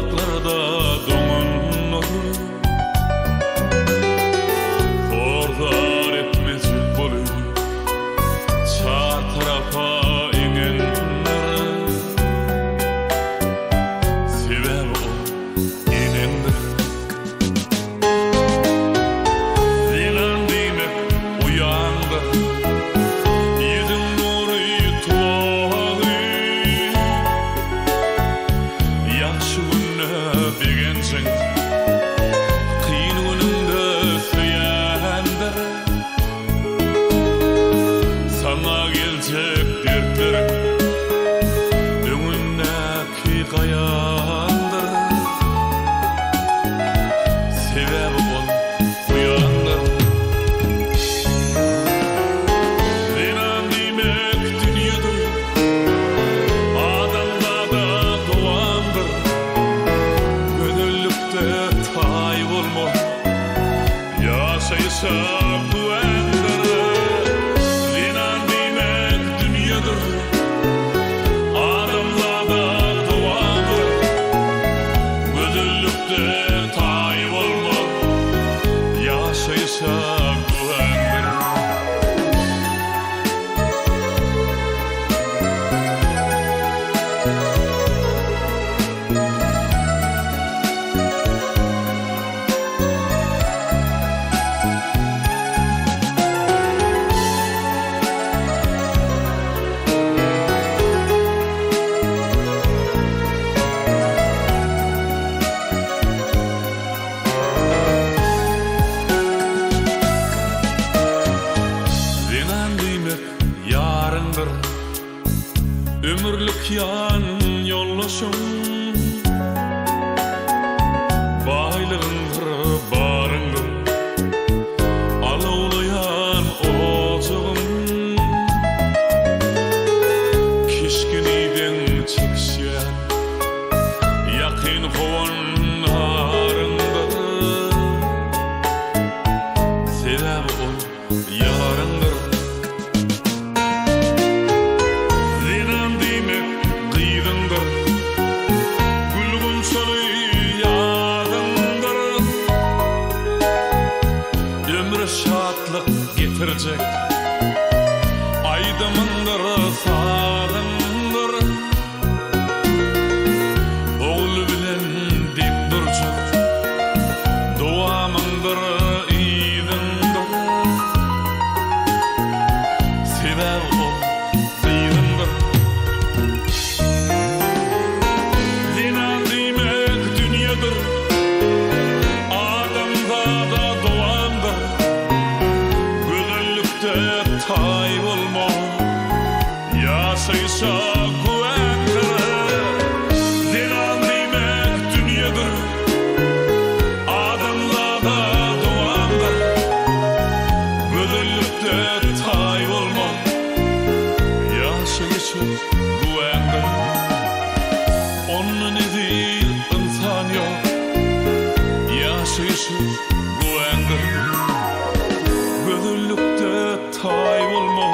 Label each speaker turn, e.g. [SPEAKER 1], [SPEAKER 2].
[SPEAKER 1] Topraklarda doğan olur, Ordar etmezil bolur, çar tarafa inenler, sebep o inenler. Zinan dime uyandı, yüzün nuru tuvağı, yaxşı günne begensin, kıyın gününde süyendir. Sana gelecek dertlerim öňündäki gayandır. Sebebi ol uyandır. Zinan diýmek dünýädir, adamda da doğandır. Gönüllükde tay bolma, ýaşaýsa güwendir. Zinan diýmek dünýädir, adamda da doğandır. Gönüllükde tay bolma, ýaşaýsa güwendir. Zinan diýmek ýaryndyr, ömürlük ýan ýollaşyň. Baýlygyndyr, baryňdyr, alawlayan ojagym. Kişkiniden çekişýän, ýakyn gowan haryndyr. Sebebi ol ýaryndyr. Zinan diýmek gyýdyndyr, gülgün soly ýadyndyr. Ömre şatlyk getirjek, aýdymyndyr, sadyndyr. Ogly bilen dip durjak, dowamyndyr, ýydyndyr. Sebebi ol gyýdyndyr. Zinan diýmek dünýädir, adamda da doğandır. Gözellikde tay bolma, ýaşaýsa güwendir. Zinan diýmek dünýädir, adamda da doğandır. Gözellikde tay bolma, ýaşaýsa güwendir. Onun edil insan yok, ýaşaýşy güwendir. Gözellikde tay bolma,